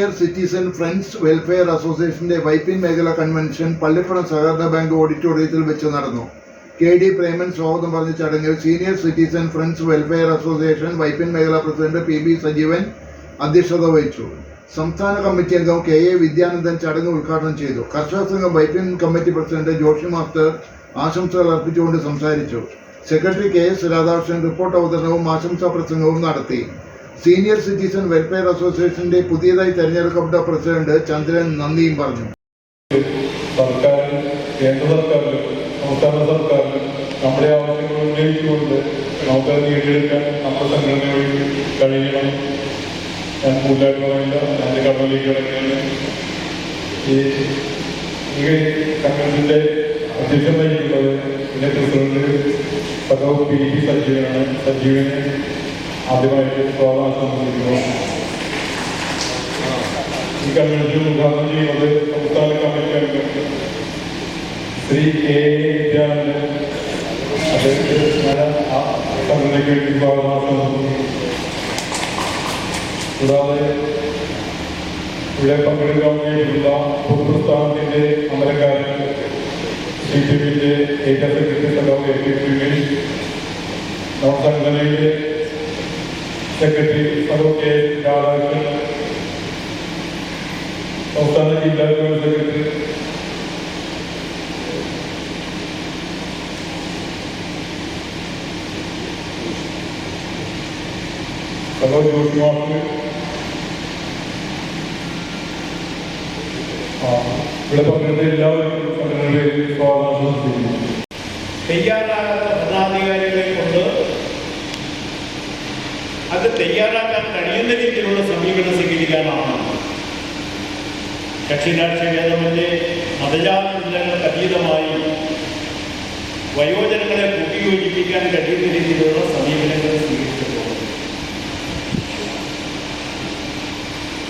Senior citizen friends welfare അസോസിയേഷന്റെ വൈപ്പിൻ മേഖല convention Pallippuram സഹകരണ ബാങ്ക് ഓഡിറ്റോറിയത്തിൽ വെച്ച് നടന്നു. KD പ്രേമൻ സ്വാഗതം പറഞ്ഞ ചടങ്ങിൽ senior citizen friends welfare association Vypin മേഖല പ്രസിഡന്റ് PB സജീവൻ അധ്യക്ഷത വഹിച്ചു. സംസ്ഥാന കമ്മിറ്റി അംഗം KA വിദ്യാനന്ദൻ ചടങ്ങ് ഉദ്ഘാടനം ചെയ്തു. കർഷക സംഘം Vypin committee president Joshy master ആശംസകൾ അർപ്പിച്ചുകൊണ്ട് സംസാരിച്ചു. സെക്രട്ടറി KS രാധാകൃഷ്ണൻ റിപ്പോർട്ട് അവതരണവും ആശംസാ പ്രസംഗവും നടത്തി. സീനിയർ സിറ്റിസൺ വെൽഫെയർ അസോസിയേഷന്റെ പുതിയതായി തെരഞ്ഞെടുക്കപ്പെട്ട പ്രസിഡന്റ് ചന്ദ്രൻ നന്ദിയും പറഞ്ഞു. സർക്കാരും കേന്ദ്ര സർക്കാരിലും സംസ്ഥാന സർക്കാരിലും നമ്മുടെ ആവശ്യങ്ങൾ ഉന്നയിച്ചുകൊണ്ട് നമുക്ക് നേടിയെടുക്കാൻ നമ്മുടെ സംഘടന വഴി കഴിയണം. ഞാൻ കൂടുതലായിട്ട് പറയില്ല, എൻ്റെ കടലിലേക്ക് കിടക്കുകയാണ്. ഈ സംഘടനയുടെ അധ്യക്ഷൻ നയിക്കുന്നത് എൻ്റെ പ്രസിഡന്റ് സഖാവ് PB സജീവനാണ്. സജീവനെ ആദ്യമായിട്ട് സ്വാഗതം സംബന്ധിക്കുന്നു. ഈ കൺവെൻഷൻ ഉദ്ഘാടനം ചെയ്യുന്നത് സംസ്ഥാന കമ്മിറ്റി അംഗം ശ്രീ KA വിദ്യാനന്ദൻ. അദ്ദേഹത്തെ സംഘടനയ്ക്ക് വേണ്ടി സ്വാഗതം സംബന്ധിക്കുന്നു. കൂടാതെ ഇവിടെ പങ്കെടുക്കാൻ വേണ്ടിയിട്ടുള്ള പൊതുപ്രസ്ഥാനത്തിന്റെ അമരക്കാരൻ CPMന്റെ ഏരിയ സെക്രട്ടറി സഖാവ് AP സുമേഷ്, നമ്മുടെ സംഘടനയുടെ സെക്രട്ടറി KS രാധാകൃഷ്ണൻ, സംസ്ഥാന ജില്ലാ സെക്രട്ടറി ജോഷി മാസ്റ്റർ, ഇവിടെ പങ്കെടുത്ത എല്ലാവർക്കും സംഘടനയുടെ സ്വാഗതം ചെയ്യുന്നു. തയ്യാറാകാത്ത ഭരണാധികാരികളെ കൊണ്ട് അത് തയ്യാറാക്കാൻ കഴിയുന്ന രീതിയിലുള്ള സമീപനം സ്വീകരിക്കാനാണ് കക്ഷിരാഷ്ട്രീയ ഭേദമന്യേ മതജാതി ചിന്തകൾക്ക് അതീതമായി വയോജനങ്ങളെ കൂട്ടിയോജിപ്പിക്കാൻ കഴിയുന്ന രീതിയിലുള്ള സമീപനങ്ങൾ സ്വീകരിച്ചിട്ടുള്ളത്.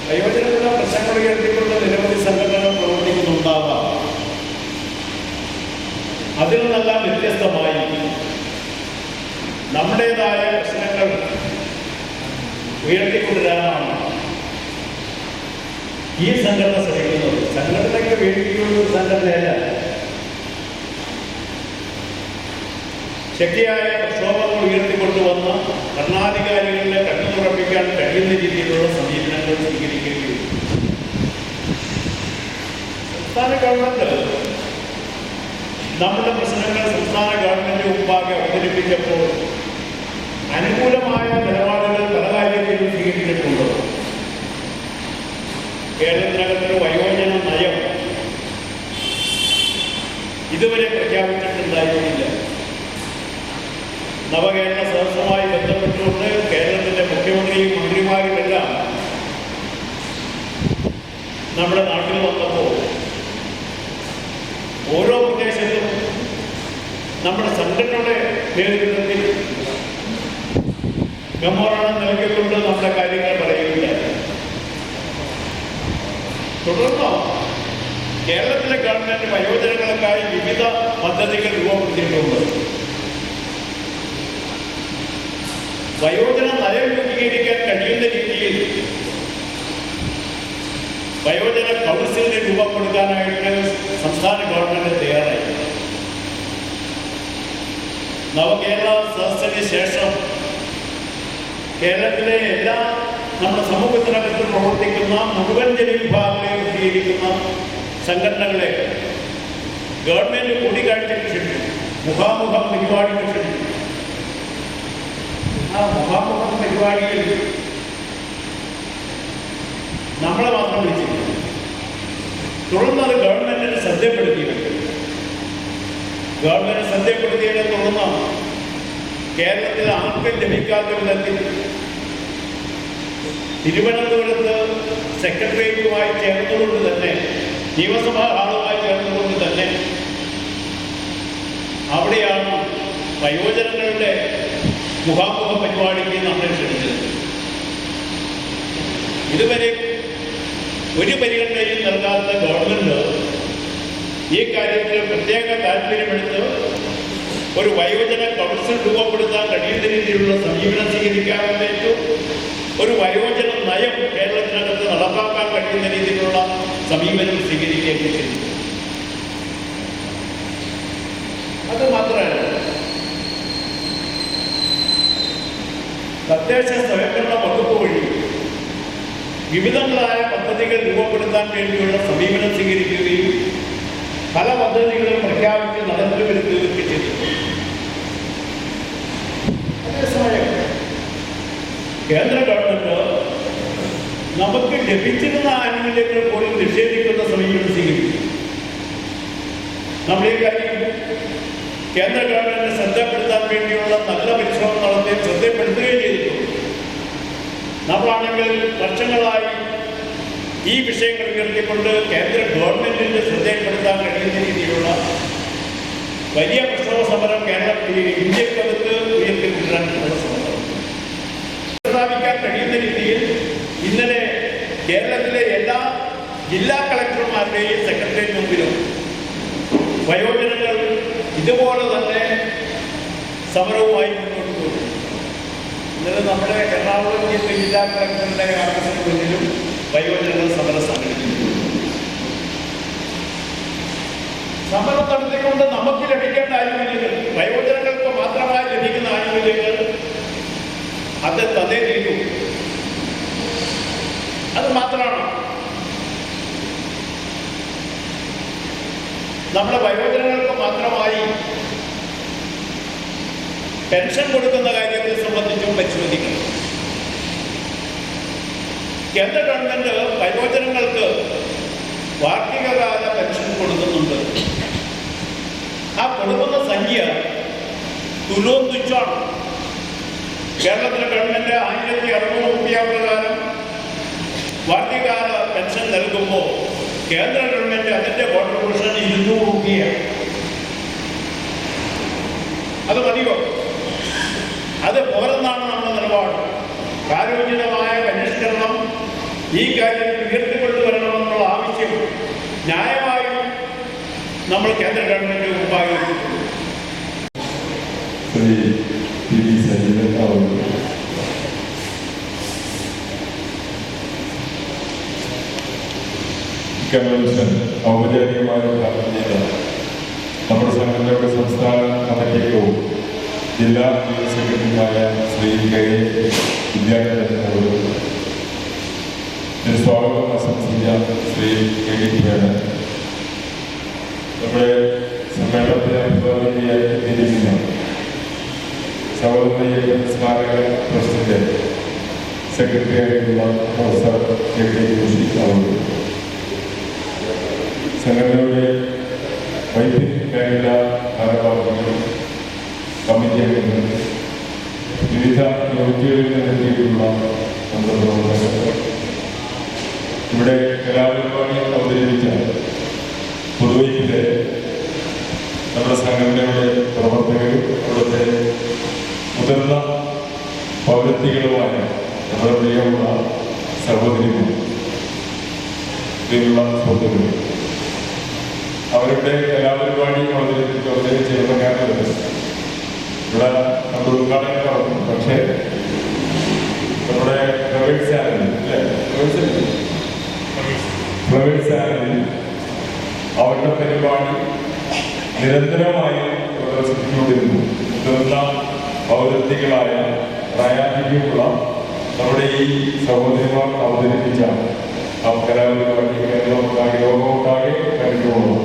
വയോജനങ്ങളുടെ പ്രശ്നങ്ങൾ ഉയർത്തിക്കൊണ്ട് നിരവധി സംഘടനകൾ പ്രവർത്തിക്കുന്നുണ്ടാകാം. അതിൽ നിന്നെല്ലാം വ്യത്യസ്തമായി നമ്മുടേതായ പ്രശ്നങ്ങൾ ഉയർത്തിക്കൊണ്ടുവരാനാണ് ഈ സംഘടന ശ്രമിക്കുന്നത്. സംഘടനയ്ക്ക് വേണ്ടിയുള്ള ഒരു സംഘടനയല്ല, ശക്തിയായ പ്രക്ഷോഭങ്ങൾ ഉയർത്തിക്കൊണ്ടുവന്ന് ഭരണാധികാരികളെ കണ്ണുറപ്പിക്കാൻ കഴിയുന്ന രീതിയിലുള്ള സമീപനങ്ങൾ സ്വീകരിക്കുകയും സംസ്ഥാന ഗവൺമെന്റ് നമ്മുടെ പ്രശ്നങ്ങൾ സംസ്ഥാന ഗവൺമെന്റ് മുമ്പാകെ അവതരിപ്പിച്ചപ്പോൾ അനുകൂലമായ നിലപാടുകൾ പല കാര്യത്തിലും സ്വീകരിച്ചിട്ടുണ്ട്. കേരളത്തിനകത്തൊരു വയോജന നയം ഇതുവരെ പ്രഖ്യാപിച്ചിട്ടുണ്ടായിരുന്നില്ല. നവകേരള സദസ്സുമായി ബന്ധപ്പെട്ടുകൊണ്ട് കേരളത്തിലെ മുഖ്യമന്ത്രിയും മന്ത്രിമാരുമെല്ലാം നമ്മുടെ നാട്ടിൽ വന്നപ്പോൾ ഓരോ പ്രദേശത്തും നമ്മുടെ സംഘടനയുടെ നേതൃത്വത്തിൽ മെമ്മോറാണ്ടം നൽകിക്കൊണ്ട് നമ്മുടെ കാര്യങ്ങൾ പറയുകയില്ല. തുടർന്ന് കേരളത്തിലെ ഗവൺമെന്റ് വയോജനങ്ങൾക്കായി വിവിധ പദ്ധതികൾ രൂപപ്പെടുത്തിയിട്ടുണ്ട്. വയോജന നയം രൂപീകരിക്കാൻ കഴിയുന്ന രീതിയിൽ വയോജന കൗൺസിലിനെ രൂപപ്പെടുത്താനായിട്ട് സംസ്ഥാന ഗവൺമെന്റ് തയ്യാറായി. നവകേരള സദസ്സിന് ശേഷം കേരളത്തിലെ എല്ലാ നമ്മുടെ സമൂഹത്തിനകത്ത് പ്രവർത്തിക്കുന്ന മുഴുവൻ ജനവിഭാഗങ്ങളെ രൂപീകരിക്കുന്ന സംഘടനകളെ ഗവൺമെന്റ് കൂടിക്കാഴ്ചയ്ക്ക് ക്ഷണിച്ചു, മുഖാമുഖ പരിപാടിക്ക് ക്ഷണിച്ചു. ആ മുഖാമുഖ പരിപാടിയിൽ നമ്മളെ മാത്രം വിളിച്ചില്ല. തുടർന്ന് അത് ഗവൺമെന്റിന് ശ്രദ്ധപ്പെടുത്തിയിട്ടുണ്ട്. ഗവൺമെന്റ് ശ്രദ്ധപ്പെടുത്തിയതിനെ തുടർന്ന് കേരളത്തിൽ ആർക്കും ലഭിക്കാത്ത വിധത്തിൽ തിരുവനന്തപുരത്ത് സെക്രട്ടേറിയറ്റുമായി ചേർന്നുകൊണ്ട് തന്നെ, നിയമസഭാ ഹാളുമായി ചേർന്നുകൊണ്ട് തന്നെ അവിടെയാണ് വയോജനങ്ങളുടെ മുഖാമുഖ പരിപാടിക്ക് നമ്മൾ ക്ഷണിച്ചത്. ഇതുവരെ ഒരു പരിഗണനയും നൽകാത്ത ഗവൺമെന്റ് ഈ കാര്യത്തിൽ പ്രത്യേക താല്പര്യമെടുത്ത് ഒരു വയോജന കൗൺസിൽ രൂപപ്പെടുത്താൻ കഴിയുന്ന രീതിയിലുള്ള സമീപനം സ്വീകരിക്കാമെന്നേറ്റു ഒരു വയോജന നയം കേരളത്തിനകത്ത് നടപ്പാക്കാൻ കഴിയും കഴിയുന്ന രീതിയിലുള്ള സമീപനം സ്വീകരിക്കുകയൊക്കെ ചെയ്തു. അത് മാത്രമല്ല, തദ്ദേശ സ്വയംഭരണ വകുപ്പ് വഴി വിവിധങ്ങളായ പദ്ധതികൾ രൂപപ്പെടുത്താൻ വേണ്ടിയുള്ള സമീപനം സ്വീകരിക്കുകയും പല പദ്ധതികളും പ്രഖ്യാപിച്ച് നടന്നു വരുത്തുകയൊക്കെ ചെയ്തു. അതേസമയം കേന്ദ്ര ഗവൺമെന്റ് നമുക്ക് ലഭിച്ചിരുന്ന ആനുകൂല്യങ്ങൾ പോലും നിഷേധിക്കുന്ന സമീപനം സ്വീകരിക്കും. നമ്മൾ ഈ കാര്യം കേന്ദ്ര ഗവൺമെന്റിനെ ശ്രദ്ധപ്പെടുത്താൻ വേണ്ടിയുള്ള നല്ല പരിശ്രമം നടത്തി ശ്രദ്ധപ്പെടുത്തുകയും ചെയ്തിട്ടുണ്ട്. നമ്മളാണെങ്കിൽ വർഷങ്ങളായി ഈ വിഷയങ്ങൾ ഉയർത്തിക്കൊണ്ട് കേന്ദ്ര ഗവൺമെന്റിന്റെ ശ്രദ്ധയിൽപ്പെടുത്താൻ കഴിയുന്ന രീതിയിലുള്ള വലിയ പ്രക്ഷോഭ സമരം ഇന്ത്യക്കകത്ത് ഉയർത്തിക്കൊണ്ടുവരാനുള്ള ശ്രമം പ്രസ്താവിക്കാൻ കഴിയുന്ന രീതിയിൽ ഇന്നലെ കേരളത്തിലെ എല്ലാ ജില്ലാ കളക്ടർമാരുടെയും സെക്രട്ടറിയേറ്റ് മുമ്പിലും വയോജനങ്ങൾ ഇതുപോലെ തന്നെ സമരവുമായി മുന്നോട്ട് പോകും. ഇന്നലെ നമ്മുടെ എറണാകുളം ജില്ലാ കളക്ടറുടെ ഓഫീസിന് മുന്നിലും വയോജനങ്ങൾ സമരം സംഘടിപ്പിച്ചു. സമരം നടത്തിക്കൊണ്ട് നമുക്ക് ലഭിക്കേണ്ട ആനുകൂല്യങ്ങൾ, വയോജനങ്ങൾക്ക് മാത്രമായി ലഭിക്കുന്ന ആനുകൂല്യങ്ങൾ അത് തന്നേ തീരൂ. അത് മാത്രമാണ് നമ്മുടെ വയോജനങ്ങൾക്ക് മാത്രമായി പെൻഷൻ കൊടുക്കുന്ന കാര്യത്തെ സംബന്ധിച്ചും പരിശോധിക്കണം. കേന്ദ്ര ഗവൺമെന്റ് വയോജനങ്ങൾക്ക് വാർഷികകാല പെൻഷൻ കൊടുക്കുന്നുണ്ട്. ആ കൊടുക്കുന്ന സംഖ്യ തുലോം തുച്ഛമാണ്. കേരളത്തിലെ ഗവൺമെന്റ് 1600 രൂപ പ്രകാരം വാർഷികകാല പെൻഷൻ നൽകുമ്പോൾ കേന്ദ്ര ഗവൺമെന്റ് അതിന്റെ കോൺട്രിബ്യൂഷൻ 200 രൂപയാണ്. അത് മതിയോ? അത് പോരെന്നാണ് നമ്മുടെ നിലപാട്. കാലോചിതമായ പരിഷ്കരണം ഈ കാര്യത്തിൽ ഉയർത്തിക്കൊണ്ടുവരണമെന്നുള്ള ആവശ്യം ന്യായമായും നമ്മൾ കേന്ദ്ര ഗവൺമെന്റ് മുമ്പാകെ കൺവെൻഷൻ ഔപചാരികമായി ഉദ്ഘാടനം ചെയ്ത നമ്മുടെ സംഘടനയുടെ സംസ്ഥാന കമ്മിറ്റിയും ജില്ലാ ജനറൽ സെക്രട്ടറിയുമായ ശ്രീ കെ വിദ്യാർത്ഥികളോട് സ്വാഗതം ആശംസിച്ച ശ്രീ കെ ഡി പ്രേമൻ, നമ്മുടെ സമ്മേളനത്തെ അഭിവാദ്യം ചെയ്യാൻ സഹോദര സ്മാരക ട്രസ്റ്റിന്റെ സെക്രട്ടറി ആയിട്ടുള്ള പ്രൊഫസർ കെ ടി ജോഷി അവരോട്, സംഘടനയുടെ വൈദ്യുതി മേഖല ഭാരവാഹികളും കമ്മിറ്റി അംഗങ്ങൾ, വിവിധ യൂണിറ്റുകളിൽ നിന്നെത്തിയിട്ടുള്ള അംഗപ്രവർത്തകർ, ഇവിടെ കലാപരിപാടി അവതരിപ്പിച്ച പുതുവൈപ്പിലെ നമ്മുടെ സംഘടനയുടെ പ്രവർത്തകരും അവിടുത്തെ മുതിർന്ന പൗരത്വികളുമായ നമ്മുടെ പ്രിയമുള്ള സഹോദരിമാർ, പ്രിയമുള്ള സുഹൃത്തുക്കൾ, അവരുടെ കലാപരിപാടി അവതരിപ്പിച്ച ചെറുപ്പക്കാരുണ്ട്. ഇവിടെ നമ്മൾ ഉദ്ഘാടനം നടന്നു. പക്ഷേ നമ്മുടെ പ്രൈവറ്റ് ചാനലിൽ അവരുടെ പരിപാടി നിരന്തരമായി പ്രദർശിപ്പിച്ചുകൊണ്ടിരുന്നു. മുതിർന്ന പൗരത്വികളായ പ്രായാധിക്യമുള്ള നമ്മുടെ ഈ സഹോദരിമാർ അവതരിപ്പിച്ച ആ കലാപരിപാടി കേരളമൊട്ടാകെ ലോകമൊട്ടാകെ കണ്ടുപോകുന്നു.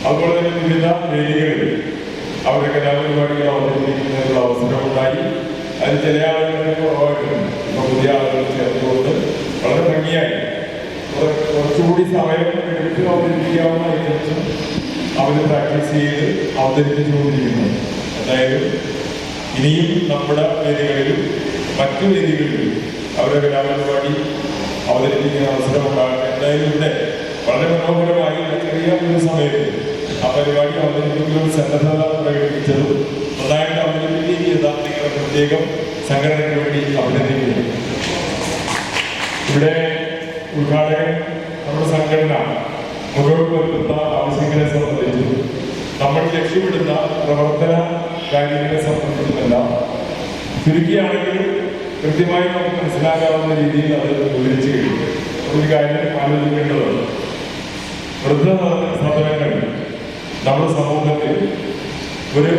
അതുപോലെ തന്നെ വിവിധ വേദികളിൽ അവരുടെ കലാപരിപാടികൾ അവതരിപ്പിക്കുന്നതിനുള്ള അവസരമുണ്ടായി. അതിൽ ചില ആളുകളുടെ കുറവായിട്ടുണ്ട്. ഇപ്പൊ പുതിയ ആളുകൾ ചേർത്തുകൊണ്ട് വളരെ ഭംഗിയായി കുറച്ചുകൂടി സമയം എടുത്ത് അവതരിപ്പിക്കാവുന്ന ഐറ്റംസും അവർ പ്രാക്ടീസ് ചെയ്ത് അവതരിപ്പിച്ചുകൊണ്ടിരിക്കുന്നു. എന്തായാലും ഇനിയും നമ്മുടെ വേദികളിലും മറ്റു വേദികളിലും അവരുടെ കലാപരിപാടി അവതരിപ്പിക്കുന്ന അവസരമുണ്ടാകട്ടെ. എന്തായാലും ഇവിടെ വളരെ മനോഹരമായി ചെറിയ ഒരു സമയത്ത് ആ പരിപാടി അവതരിപ്പിക്കുന്ന സന്നദ്ധത പ്രകടിപ്പിച്ചതും നന്നായിട്ട് അവതരിപ്പിക്കുകയും ചെയ്ത നിങ്ങളുടെ പ്രത്യേകം സംഘടനയ്ക്ക് വേണ്ടി അഭിനന്ദിക്കുന്നു. ഇവിടെ ഉദ്ഘാടകൻ നമ്മുടെ സംഘടന മുന്നോട്ട് വെക്കുന്ന ആവശ്യങ്ങളെ സംബന്ധിച്ചും നമ്മൾ ലക്ഷ്യമിടുന്ന പ്രവർത്തന കാര്യങ്ങളെ സംബന്ധിച്ചുമെല്ലാം ചുരുക്കിയാണെങ്കിലും കൃത്യമായി നമുക്ക് മനസ്സിലാക്കാവുന്ന രീതിയിൽ അത് വിവരിച്ചു കഴിഞ്ഞു. ഒരു കാര്യം ആലോചിക്കേണ്ടത് വൃദ്ധസദനങ്ങൾ നമ്മുടെ സമൂഹത്തിൽ ഒരു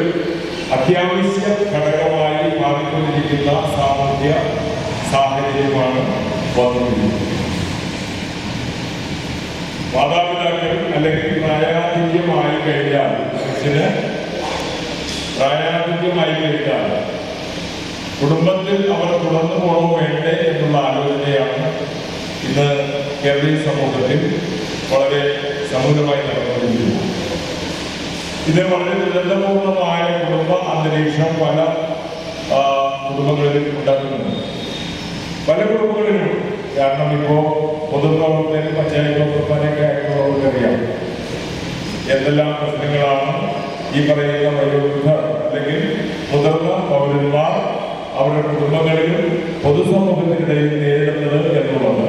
അത്യാവശ്യ ഘടകമായി മാറിക്കൊണ്ടിരിക്കുന്ന സാമൂഹ്യ സാഹചര്യമാണ് വന്നിരിക്കുന്നത്. മാതാപിതാക്കൾ അല്ലെങ്കിൽ പ്രായാധിക്യമായി കഴിഞ്ഞാൽ മനുഷ്യന് പ്രായാധിക്യമായി കഴിഞ്ഞാൽ കുടുംബത്തിൽ അവർ തുടർന്നു പോകണോ വേണ്ടേ എന്നുള്ള ആലോചനയാണ് ഇന്ന് കേരളീയ സമൂഹത്തിൽ വളരെ സമൂലമായി നടന്നുകൊണ്ടിരിക്കുന്നത്. ഇത് വളരെ ദുരന്തപൂർണമായ കുടുംബ അന്തരീക്ഷം പല കുടുംബങ്ങളിലും ഉണ്ടാക്കുന്നുണ്ട്. പല കുടുംബങ്ങളിലും കാരണം ഇപ്പോൾ പൊതുപ്രവർത്തകരും പഞ്ചായത്ത് പ്രവർത്തകരൊക്കെ ആയിട്ടുള്ളവർക്കറിയാം എന്തെല്ലാം പ്രശ്നങ്ങളാണ് ഈ പറയുന്ന വയോവൃദ്ധർ അല്ലെങ്കിൽ മുതിർന്ന പൗരന്മാർ അവരുടെ കുടുംബങ്ങളിലും പൊതുസമൂഹത്തിനിടയിൽ നേരിടുന്നത് എന്നുള്ളത്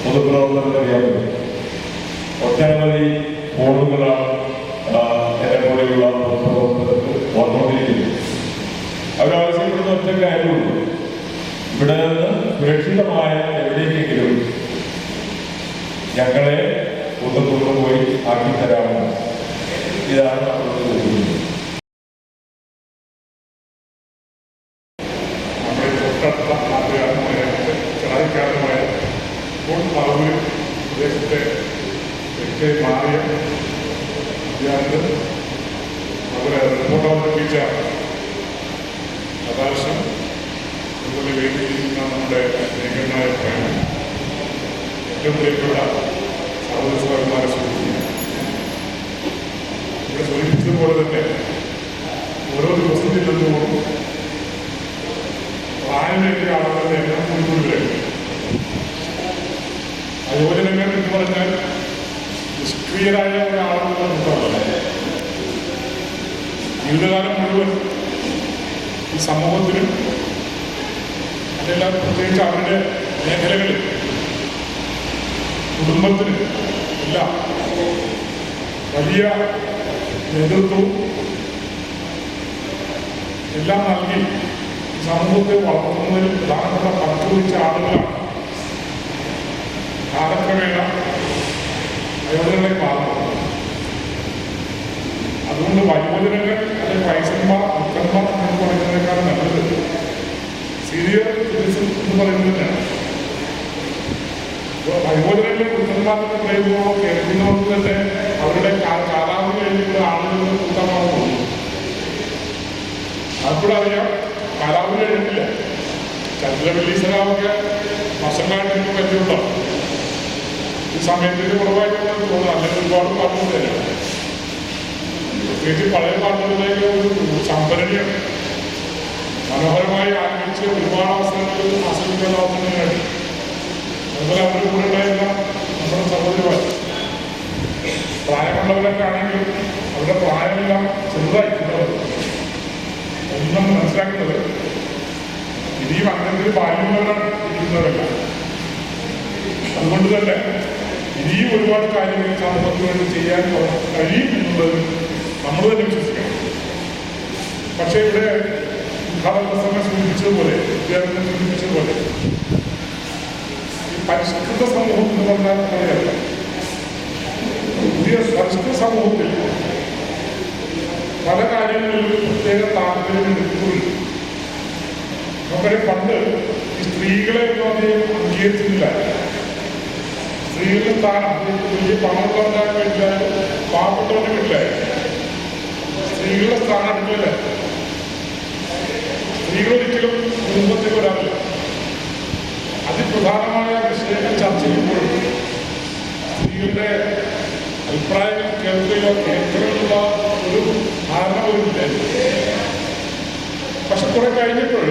പൊതുപ്രവർത്തകർക്കറിയാവുന്നത്. ഒട്ടനവധി ഫോണുകളാണ് എന്നെ പോലെയുള്ള പൊതുപ്രവർത്തകർക്ക് വന്നുകൊണ്ടിരിക്കുന്നത്. അവരാവശ്യപ്പെടുന്ന ഒറ്റ കാര്യമുള്ളൂ, ഇവിടെ നിന്ന് സുരക്ഷിതമായ എവിടേക്കെങ്കിലും ഞങ്ങളെ ഒന്ന് കൊണ്ടുപോയി ആക്കിത്തരാമോ? ഇതാണ് നമ്മളോട് ചോദിക്കുന്നത്. നമ്മുടെ തൊട്ടടുത്ത നാട്ടുകാരനായ ചടായിക്കാരനുമായ ഇപ്പോൾ പറവൂർ പ്രദേശത്തെ തെക്കേ മാറിയ വിദ്യാർത്ഥി അവരെ റിപ്പോർട്ട് അവതരിപ്പിച്ച അവകാശം അതുപോലെ വേദിയിരിക്കുന്ന നമ്മുടെ സ്നേഹനായ പ്രേമം ഏറ്റവും പ്രിയപ്പെട്ട സഹോദരന്മാരെ സൂചിപ്പിക്കുക. ഇവിടെ സൂചിപ്പിച്ചതുപോലെ തന്നെ ഓരോ ദിവസത്തിൽ നിന്നും പ്രായമേറിയ ആളുകളുടെ എണ്ണം കൂടിക്കൂടി വരും. വയോജനങ്ങൾ എന്ന് പറഞ്ഞാൽ നിഷ്ക്രിയരായ ഒരാളുകൾ ഉണ്ടാവില്ല. ജീവിതകാലം മുഴുവൻ ഈ സമൂഹത്തിലും അതെല്ലാം പ്രത്യേകിച്ച് അവരുടെ മേഖലകളിൽ കുടുംബത്തിന് എല്ലാം വലിയ നേതൃത്വവും എല്ലാം നൽകി സമൂഹത്തെ വളർത്തുന്നതിൽ പ്രധാനപ്പെട്ട പങ്ക് വഹിച്ച ആളുകളാണ് കാലക്രമേണ വയോജനങ്ങളെ മാറുന്നത്. അതുകൊണ്ട് വയോജനങ്ങൾ അല്ലെങ്കിൽ വയസ്സന്മാർ മുക്കന്മാർ എന്ന് പറയുന്നതിനേക്കാൾ നല്ലത് സീനിയർ സിറ്റിസൺ എന്ന് പറയുന്നത് തന്നെയാണ്. വയോജനങ്ങൾ വൃദ്ധന്മാരുടെ പ്രയോഗങ്ങളോ കേൾക്കുന്നവർക്ക് തന്നെ അവരുടെ കാലാവധി കഴിഞ്ഞുള്ള ആളുകൾ കൂട്ടമാകുന്നു. അപ്പോഴറിയാം കാലാവധി കഴിഞ്ഞിട്ടില്ല. ചന്ദ്രവല്ലി സലാമൊക്കെ വർഷങ്ങളായിട്ട് പറ്റിയുള്ള ഈ സമയത്തിന് കുറവായിട്ടാണ് തോന്നുന്നത്. അല്ലെങ്കിൽ ഒരുപാട് പാട്ടുകൾ തന്നെയാണ്. പ്രത്യേകിച്ച് പഴയ പാട്ടുകളിലേക്ക് ഒരു സംഭരണിയാണ് മനോഹരമായി ആരംഭിച്ച് ഒരുപാട് അവസരങ്ങൾ ആസ്വദിക്കുന്ന അവസരങ്ങളാണ്. അതുപോലെ അവരുടെ കൂടെ ഉണ്ടായിരുന്ന നമ്മുടെ സഹോദരിമാർ പ്രായമുള്ളവരൊക്കെ ആണെങ്കിൽ അവരുടെ പ്രായമെല്ലാം ചെറുതായിട്ടുള്ളത് ഒന്നും മനസ്സിലാക്കുന്നത് ഇനിയും അങ്ങനത്തെ ബാല്യമുള്ളവരാണ് ഇരിക്കുന്നവരല്ല. അതുകൊണ്ട് തന്നെ ഇനിയും ഒരുപാട് കാര്യങ്ങൾ സമൂഹത്തിന് വേണ്ടി ചെയ്യാൻ കഴിയും എന്നുള്ളത് നമ്മൾ തന്നെ വിശ്വസിക്കണം. പക്ഷേ ഇവിടെ ഉദ്ഘാടന സൂചിപ്പിച്ചതുപോലെ വിദ്യാർത്ഥികൾ സൂചിപ്പിച്ചതുപോലെ ഈ പരിഷ്കൃത സമൂഹം എന്ന് പറഞ്ഞാൽ അറിയാമല്ലോ. പുതിയ പരിഷ്കൃത സമൂഹത്തിൽ പല കാര്യങ്ങളിലും പ്രത്യേക താല്പര്യം എടുക്കുന്നുണ്ട്. നമുക്കറിയാം പണ്ട് ഈ സ്ത്രീകളെ ഒന്നും അധികം അംഗീകരിച്ചിട്ടില്ല. സ്ത്രീകളുടെ സ്ഥാനം വലിയ പണമുള്ളവരുടെ വീട്ടിലായി പാവപ്പെട്ടവരുടെ വീട്ടിലായി സ്ത്രീകളുടെ സ്ഥാനം എടുക്കില്ല. സ്ത്രീകളൊരിക്കലും കുടുംബത്തിൽ വരാറില്ല. അതിപ്രധാനമായ വിഷയങ്ങൾ ചർച്ച ചെയ്യുമ്പോൾ സ്ത്രീകളുടെ അഭിപ്രായങ്ങൾ കേൾക്കുകയോ കേൾക്കാനുള്ള ഒരു ധാരണ പോലും ഇല്ലായിരുന്നു. പക്ഷെ കുറെ കഴിഞ്ഞപ്പോൾ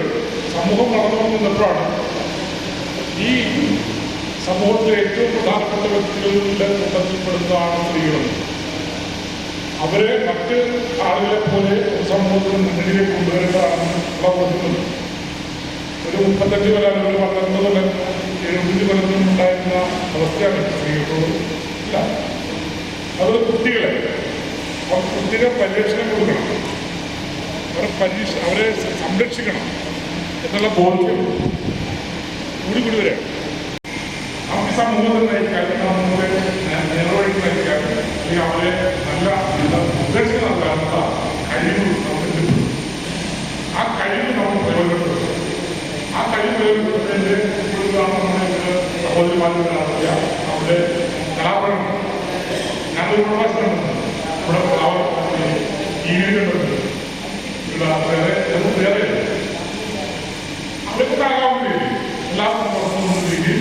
സമൂഹം വളർന്നു വന്നപ്പോഴാണ് ഈ സമൂഹത്തിലെ ഏറ്റവും പ്രധാനപ്പെട്ട വ്യക്തികളുടെ കൂട്ടത്തിൽപ്പെടുന്നതാണ് സ്ത്രീകളെന്ന്. അവരെ മറ്റ് ആളുകളെ പോലെ സമൂഹത്തിന് മുന്നിലേക്ക് കൊണ്ടുവരേണ്ടതാണെന്ന് പ്രവർത്തിക്കുന്നത്. ഒരു 35 കൊല്ലം ഒരു 19 കൊല്ലം 70 കൊല്ലം ഉണ്ടായിരുന്ന അവസ്ഥയാണ് സ്ത്രീകളോട് ഇല്ല. അതുപോലെ കുട്ടികളെ കുട്ടികളെ പരിരക്ഷണം കൊടുക്കണം, അവരെ സംരക്ഷിക്കണം എന്നുള്ള ബോധ്യം കൂടി വരികയാണ്. നമുക്ക് സമൂഹത്തിൽ നയിക്കാൻ സമൂഹത്തെ നേർവഴിക്ക് നയിക്കാൻ അല്ലെങ്കിൽ അവരെ നല്ല നിർദ്ദേശം നൽകാനുള്ള കഴിവ് നമുക്ക് കിട്ടും. ആ കഴിവ് നമ്മൾ പ്രയോജനപ്പെടുത്തും. ആ കഴിവ് പ്രയോജനപ്പെടുത്തുന്നതിൻ്റെ ഒരു ഉദാഹരണമാണ് സഹോദരിമാരുടെ നമ്മുടെ കലാപഠനം. ഞാനൊരു പ്രഭാഷണം ഇവിടെ ജീവിക്കുന്നുണ്ട്. വേറെ അവർക്ക് ആകാവുന്നില്ല എല്ലാ സംഭവത്തിലും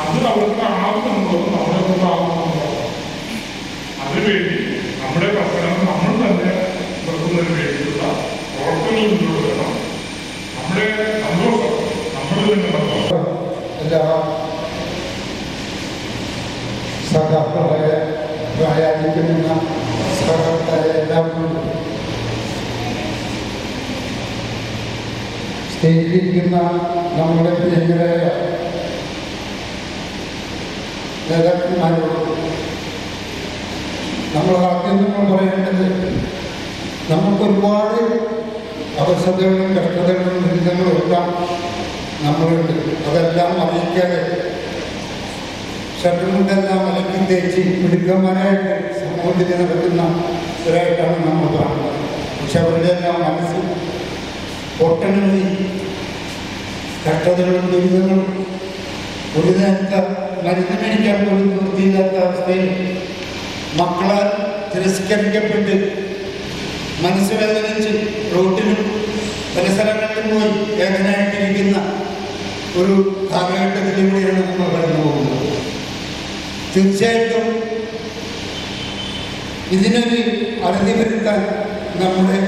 അത് അവർക്ക് ആകുന്നുണ്ടോന്ന് നമ്മളെ കൊണ്ടാകുന്നുണ്ടോ. അതിനുവേണ്ടി നമ്മുടെ പ്രവർത്തനം നമ്മൾ തന്നെ നടത്തുന്നതിന് വേണ്ടിയുള്ള പ്രവർത്തനങ്ങൾ മുന്നോട്ട് വരണം. നമ്മുടെ സന്തോഷം നമ്മൾ തന്നെ നടത്തണം. എല്ലാ സഹപ്രവർത്തകരെ പ്രായാധിക്യമുള്ള സഹപ്രവർത്തകരെ എല്ലാവരും സ്റ്റേജിലിരിക്കുന്ന നമ്മുടെ പ്രിയങ്കരായ നേതാക്കന്മാരോട് നമ്മൾ ആദ്യം നമ്മൾ പറയേണ്ടത് നമുക്ക് ഒരുപാട് അവസ്ഥകളും കഷ്ടതകളും ദുരിതങ്ങളും എല്ലാം നമ്മളുണ്ട്. അതെല്ലാം അറിയിക്കാതെ ഷട്ടുമുണ്ടെല്ലാം അലക്കി തേച്ച് മിടുക്കന്മാരായിട്ട് സമൂഹത്തിൽ നടക്കുന്നവരായിട്ടാണ് നമ്മൾ കാണുന്നത്. പക്ഷെ അവരുടെ എല്ലാം മനസ്സ് ഒട്ടനവധി കഷ്ടതകളും ദുരിതങ്ങളും ഒരു നേരത്തെ മരുന്ന് മേടിക്കാൻ പോലും നിർത്തിയില്ലാത്ത അവസ്ഥയിൽ മക്കളാൽ തിരസ്കരിക്കപ്പെട്ട് മനസ്സ് വേദനിച്ച് റോട്ടിലും പല സ്ഥലങ്ങളിലും പോയി വേദനയായിട്ടിരിക്കുന്ന ഒരു കാലഘട്ടത്തിലൂടെയാണ് നമ്മൾ കടന്നു പോകുന്നത്. തീർച്ചയായിട്ടും ഇതിനൊരു അറുതി വരുത്താൻ നമ്മുടെ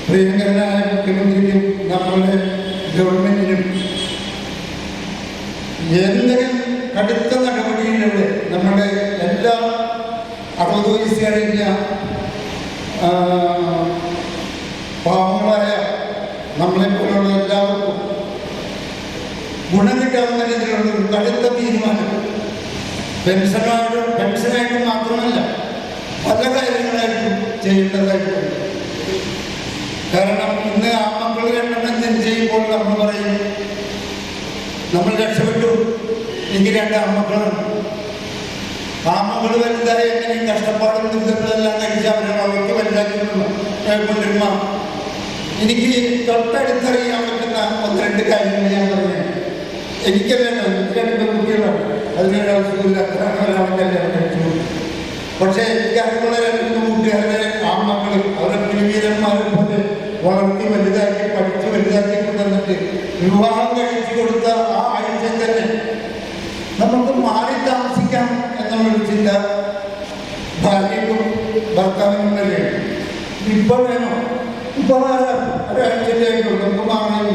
പ്രിയങ്കരനായ മുഖ്യമന്ത്രിക്കും നമ്മുടെ ഗവൺമെന്റിനും എന്തെങ്കിലും കടുത്ത നടപടിയിലൂടെ നമ്മുടെ എല്ലാ 60 വയസ്സ് കഴിഞ്ഞ പാവങ്ങളായ നമ്മളെപ്പോലുള്ള എല്ലാവർക്കും ഗുണം കിട്ടാവുന്ന രീതിയിലുള്ള ഒരു കടുത്ത തീരുമാനം പെൻഷനായിട്ട് മാത്രമല്ല പല കാര്യങ്ങളായിട്ടും ചെയ്യേണ്ടതായിട്ടുണ്ട്. കാരണം ഇന്ന് ആ മക്കൾ 2 ജനിച്ച് ചെയ്യുമ്പോൾ നമ്മൾ പറയും നമ്മൾ രക്ഷപ്പെട്ടു, എനിക്ക് 2 ആൺമക്കളാണ്. ആൺമക്കൾ വലുതായി എങ്ങനെയും കഷ്ടപ്പാടും ദുരിതങ്ങളെല്ലാം കഴിച്ച് അവർക്ക് വലുതാക്കി കൊണ്ടിരുന്ന എനിക്ക് തൊട്ടടുത്തറിയാൻ പറ്റുന്ന 1-2 കാര്യങ്ങൾ ഞാൻ പറഞ്ഞു. എനിക്കല്ല 2 കുട്ടികളാണ്, അതിനൊരു ആവശ്യമില്ല, ഒരാളെ കല്യാണം കഴിച്ചു. പക്ഷേ എനിക്ക് അടുത്തുള്ള 2 കൂട്ടുകാരുടെ ആൺമക്കൾ അവരെ പ്രിയവീരന്മാരെ പോലെ വളർത്തി വലുതാക്കി പഠിച്ച് വലുതാക്കി കൊണ്ടുവന്നിട്ട് വിവാഹം കഴിച്ചു കൊടുത്ത ആ ആഴ്ച തന്നെ നമുക്ക് മാറി താമസിക്കാം എന്നുള്ളൊരു ചിന്ത ഭാര്യയ്ക്കും ഭർത്താവിനും വരെയാണ്. ഇപ്പോൾ വേണോ, ഇപ്പോൾ ഒരാഴ്ചയിലേക്കുള്ളൂ, നമുക്ക് മാറി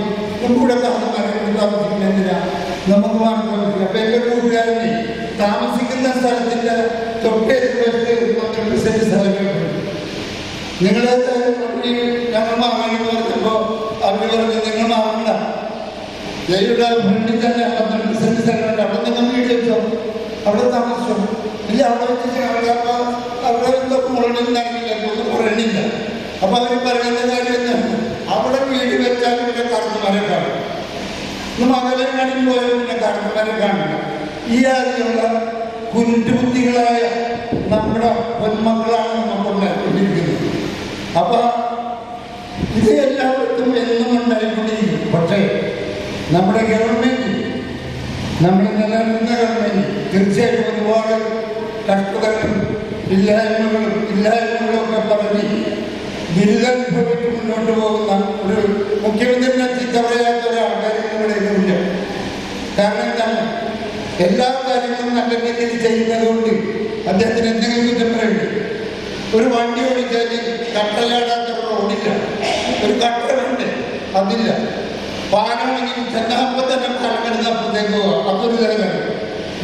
കൂടെ താമസിക്കുന്നതിനാ നമുക്ക് മാറി താമസിക്കാം. അപ്പം എൻ്റെ കൂട്ടുകാരനെ താമസിക്കുന്ന സ്ഥലത്തിൻ്റെ തൊട്ടടുത്ത് 12 സെന്റ് സ്ഥലങ്ങളുണ്ട്. നിങ്ങൾ ഞങ്ങൾ മാറണമെന്ന് പറഞ്ഞപ്പോൾ അവർ പറഞ്ഞു നിങ്ങൾ മാറണ്ട, ജയിയുടെ ഫ്രണ്ടിൽ തന്നെ 12 സെന്റ് സ്ഥലമുണ്ട്, അവിടെ നിങ്ങൾ വീട് വെച്ചോ, അവിടെ താമസിച്ചോ. ഇല്ല, അവിടെ വെച്ചിട്ട് അവിടെ എന്തോ പറയണില്ല. അപ്പൊ അവർ പറയുന്ന കാര്യം എന്താണ്, അവിടെ വീട് വെച്ചാൽ ഇവിടെ കടന്നുമരം കാണും, മകലെ കാണിൽ പോയാൽ പിന്നെ കടന്നുമരം കാണില്ല. ഈ ആദ്യമുള്ള കുരുട്ടുബുദ്ധികളായ നമ്മുടെ പൊന്മക്കളാണ് നമ്മളുണ്ടായിക്കൊണ്ടിരിക്കുന്നത്. അപ്പൊ ഇത് എല്ലാവർക്കും എന്നും ഉണ്ടായിക്കൊണ്ടിരിക്കും. പക്ഷേ നമ്മുടെ ഗവൺമെന്റ്, നമ്മുടെ നിലനിൽക്കുന്ന ഗവൺമെന്റ് തീർച്ചയായിട്ടും ഒരുപാട് കഷ്ടതകളും ഇല്ലായ്മകളും ഒക്കെ പറഞ്ഞ് ദുരിതനുഭവിച്ച് മുന്നോട്ട് പോകുന്ന ഒരു മുഖ്യമന്ത്രിനെ ചീത്ത പറയാത്ത ഒരാൾക്കാരും ഇവിടെ ഇല്ല. കാരണം എന്താണ്, എല്ലാ കാര്യങ്ങളും നല്ല രീതിയിൽ ചെയ്യുന്നതുകൊണ്ട് അദ്ദേഹത്തിന് എന്തെങ്കിലും കുറ്റം പറയുന്നത്. ഒരു വണ്ടി ഓടിച്ചാൽ കട്ടലാടാത്ത റോഡില്ല, ഒരു കട്ടലുണ്ട് അതില്ല. പാലാണെങ്കിൽ ചെന്നപ്പോൾ തന്നെ കടക്കെടുത്തപ്പോഴത്തേക്ക് പോകാം, അതൊരു കാര്യമാണ്.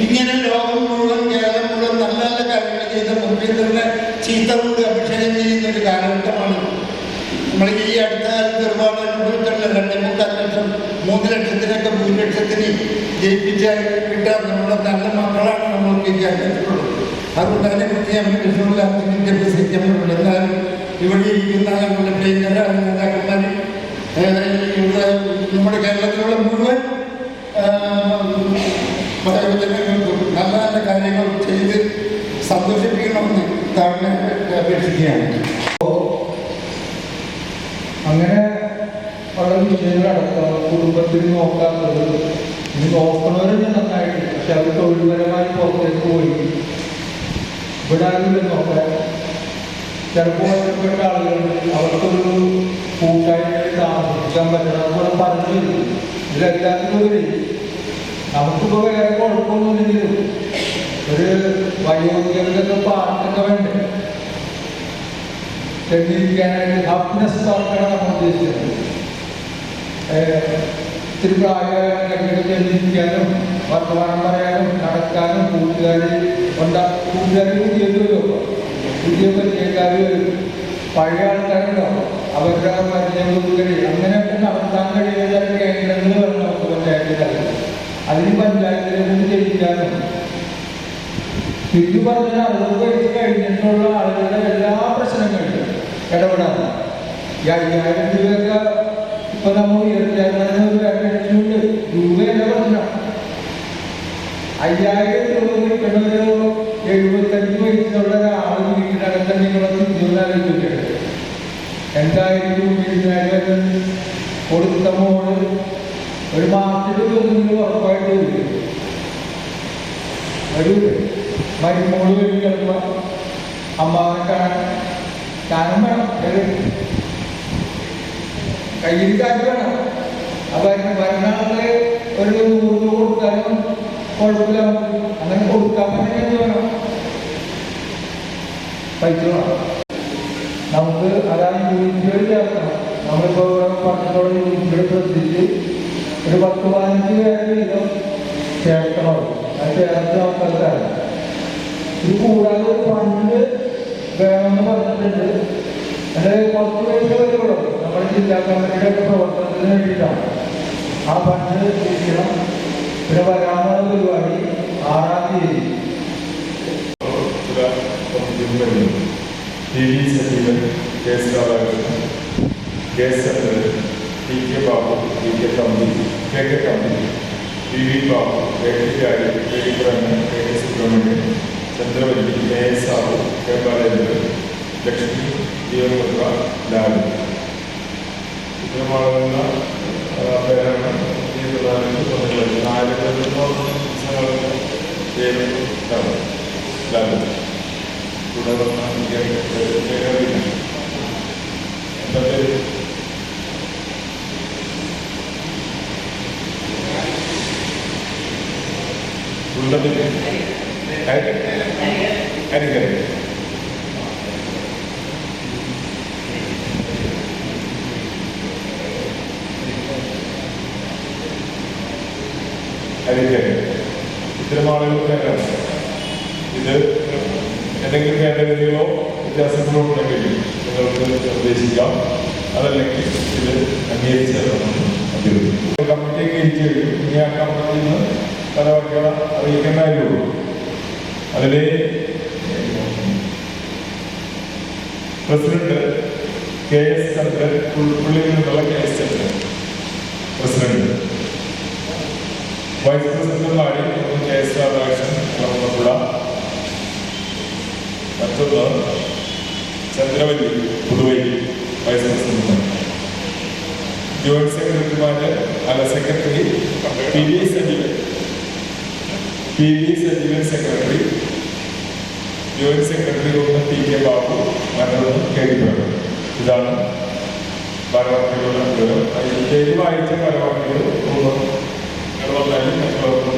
ഇങ്ങനെ ലോകം മുഴുവൻ കേരളം മുഴുവൻ നല്ല നല്ല കാര്യങ്ങൾ ചെയ്ത മുഖ്യമന്ത്രിയുടെ ചീത്ത കൊണ്ട് അഭിഷേകം ചെയ്യുന്നൊരു കാലഘട്ടമാണ്. നമ്മൾ ഈ അടുത്ത കാലത്ത് ഒരുപാട് അനുഭവത്തിലുള്ള 2-3 ലക്ഷം 3 ലക്ഷത്തിനൊക്കെ ഭൂരിപക്ഷത്തിന് ജയിപ്പിച്ച കിട്ടാൻ നമ്മുടെ നല്ല മക്കളാണ് നമ്മൾക്ക് ഈ കേരളത്തിലുള്ളത്. അതുകൊണ്ട് അതിനെക്കുറിച്ച് ഞാൻ വിഷമില്ലാത്തതിൻ്റെ പ്രസിദ്ധമുണ്ട്. എന്നാലും ഇവിടെ ഇരിക്കുന്ന നമ്മുടെ പ്രിയങ്കരായ നേതാക്കന്മാർ, ഇവിടെ നമ്മുടെ കേരളത്തിലുള്ള മുഴുവൻ കാര്യങ്ങൾ ചെയ്ത് സന്തോഷിപ്പിക്കണമെന്ന് താഴ്ന്ന് അപേക്ഷിക്കുകയാണ്. അങ്ങനെ ഉള്ള വിഷയങ്ങളടക്കം കുടുംബത്തിൽ നോക്കാത്തത് ഇനി നോക്കണവരുണ്ട് നന്നായിട്ട്. പക്ഷെ അവർ തൊഴിൽപരമായി പുറത്തേക്ക് പോയി ഇവിടെ ആരും നോക്കാൻ ചിലപ്പോൾ ഒറ്റപ്പെട്ട ആളുകൾ അവർക്കൊരു കൂട്ടായ്മയിൽ താമസിക്കാൻ പറ്റണം. അതുപോലെ പറഞ്ഞു ഇതിലെല്ലാത്തിനും നമുക്കിപ്പോൾ വേറെ കുഴപ്പമൊന്നുമില്ലെങ്കിലും ഒരു വയോധികർക്കൊക്കെ പാർക്കൊക്കെ വേണ്ടേ, തെളിയിക്കാനായിട്ട് ഹാപ്പിനെസ് പാർക്കാണ് നമ്മൾ ഉദ്ദേശിച്ചത്. ഇത്തിരി പ്രായമായിട്ട് തെളിയിക്കാനും വർത്തമാനം പറയാനും നടക്കാനും കൂട്ടുകാരി പുതിയതല്ലോ, പുതിയ പരിചയക്കാർ വരും, പഴയ ആൾക്കാരുണ്ടാവും, അവരുടെ പരിചയകൂട്ടുകാരി അങ്ങനെയൊക്കെ നടത്താൻ കഴിയുന്ന കേന്ദ്രങ്ങൾ വേണം നമുക്ക് പഞ്ചായത്തിലല്ല. അതിന് പഞ്ചായത്തിനെ കൊണ്ട് ജയിക്കാനും തിരിച്ചു പറഞ്ഞാൽ 60 വയസ്സ് കഴിഞ്ഞിട്ടുള്ള ആളുകളുടെ എല്ലാ പ്രശ്നങ്ങളിലും ഇടപെടാൻ ഈ 5000 രൂപയൊക്കെ ഇപ്പൊ നമ്മൾ ഉയർത്തിയാലുണ്ട് രൂപയല്ല പ്രശ്നം. 5000 രൂപ കിട്ടുന്നൊരു 75 വയസ്സുള്ള ഒരാൾ വീട്ടിനകത്തുള്ള ചിന്തകളാലോചിച്ചിട്ടുണ്ട്. എന്തായാലും കൊടുത്ത മോള് ഒരു മാസത്തിൽ ഉറപ്പായിട്ട് ഒരു മരുമോള് വഴി ചിലപ്പോൾ അമ്മാവനെ കാണാൻ വേണം, കയ്യിൽ കാറ്റ് വേണം. അപ്പം ഭരണാളെ ഒരു 100 രൂപ കൊടുത്താലും കുഴപ്പമില്ല, അങ്ങനെ കൊടുക്കാൻ പറ്റുന്നത് വേണം, പൈസ വേണം നമുക്ക്. അതാണ് യൂണിറ്റുകൾ ചേർക്കണം. നമ്മളിപ്പോൾ പറഞ്ഞതോടെ യൂണിറ്റുകൾ ശ്രദ്ധിച്ച് ഒരു 10-15 പേരെ വീതം ചേർക്കണം. അത് ചേർത്ത് നമുക്കത് തരാം. ഇത് കൂടാതെ ഒരു ഫണ്ട് വേണമെന്ന് പറഞ്ഞിട്ടുണ്ട്. അത് 10 പൈസ വരുള്ളൂ. നമ്മുടെ ജില്ലാ കമ്മിറ്റിയുടെ പ്രവർത്തനത്തിന് വേണ്ടിയിട്ടാണ് ആ ഫണ്ട് ഇരിക്കണം. പിന്നെ വരാനുള്ള പരിപാടി 6-ാം തീയതി Sajeevan, Radhakrishnan, Chandran, T K. Babu, T K. Thampi, K K. Thampi, V. Babu, Raji, Preman, K K. Subrahmanyan, Chandravalli, A S. Sabu, K. Balendran, Lakshmi, ജീവൻപുത്ര, ലാലു ഇത്രമാകുന്ന പേരാണ് ഈ പ്രധാനപ്പെട്ട 4 ലാലു തുടർന്ന് എന്താ പേര് ഉള്ളതിന് അനുകരണം ഇത്തരം ആളുകൾക്ക് ഇത് എന്തെങ്കിലും ഭേദഗതികളോ വ്യത്യാസങ്ങളോ ഉണ്ടെങ്കിൽ നിങ്ങൾക്ക് നിർദ്ദേശിക്കാം. അതല്ലെങ്കിൽ ഇത് അംഗീകരിച്ച് അഭ്യർത്ഥിക്കും. കമ്മിറ്റി അംഗീകരിച്ച് കഴിയും. ഇനി ആ കമ്മിറ്റിയിൽ നിന്ന് പലവർഗ്ഗ അറിയിക്കേണ്ടതായുള്ളൂ. അതിലെ പ്രസിഡന്റ് കെ.എസ്. ചന്ദ്രൻ, പുള്ളിയിൽ നിന്നുള്ള കെ.എസ്. ചന്ദ്രൻ പ്രസിഡന്റ്. വൈസ് പ്രസിഡന്റുമാരി കെ.എസ്. രാധാകൃഷ്ണൻ, കുളമ്പുള്ള. മറ്റൊന്ന് ചന്ദ്രവല്ലി, പുതുവൈ വൈസ് പ്രസിഡന്റ്. ജോയിന്റ് സെക്രട്ടറിമാര് secretary P V. Sajeevan secretary. Joint secretary ഒന്ന് ടി.കെ. ബാബു, മറ്റൊന്ന് കെ.ഡി. പ്രേമൻ. ഇതാണ് ഭാരവാഹികളുടെ പേര്. വായിച്ച ഭാരവാഹികൾ മറ്റുള്ളവർക്ക്